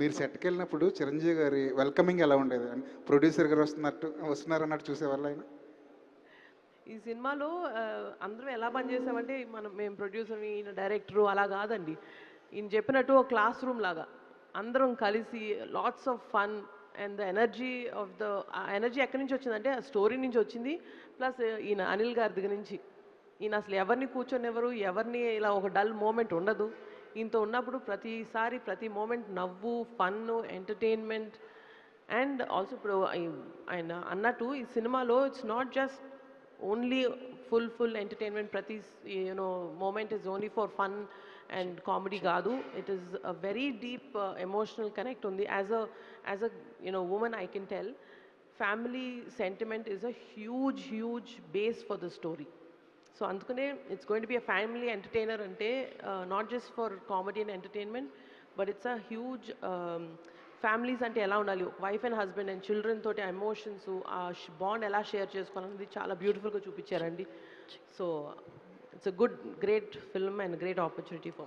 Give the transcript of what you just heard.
మీరు సెట్‌కెళ్ళినప్పుడు చిరంజీవి గారి వెల్కమింగ్ ఎలా ఉండేది? ప్రొడ్యూసర్ గారు వస్తున్నారన్నట్టు చూసేవాళ్ళా ఆయన? ఈ సినిమాలో అందరం ఎలా పనిచేసామంటే మేము ప్రొడ్యూసర్‌ని, ఈయన డైరెక్టరు అలా కాదండి. ఈయన చెప్పినట్టు ఒక క్లాస్ రూమ్ లాగా. అందరం కలిసి lots of fun and the energy of the ఆ ఎనర్జీ ఎక్కడి నుంచి వచ్చిందంటే ఆ స్టోరీ నుంచి వచ్చింది. ప్లస్ ఈయన అనిల్ గారి దగ్గర నుంచి. ఈయన అసలు ఎవరిని కూర్చొనివ్వరు, ఎవరిని ఇలా ఒక డల్ మూమెంట్ ఉండదు. ఈయనతో ఉన్నప్పుడు ప్రతిసారి ప్రతి మూమెంట్ నవ్వు, ఫన్ను, ఎంటర్‌టైన్‌మెంట్ అండ్ ఆల్సో ఇప్పుడు ఆయన అన్నట్టు ఈ సినిమాలో it's not just only full entertainment ప్రతి moment is only for fun and comedy కాదు. It is a very deep emotional connect ఉంది. As a women I can tell family sentiment is a huge base for the story. So అందుకనే it's going to be a family entertainer అంటే not just for comedy and entertainment but it's a huge families అంటే ఎలా ఉండాలి, wife and husband and children తోటి emotions ఆ bond ఎలా share చేసుకోవాలన్నది చాలా బ్యూటిఫుల్గా చూపించారండి. So it's a good great film and great opportunity for me.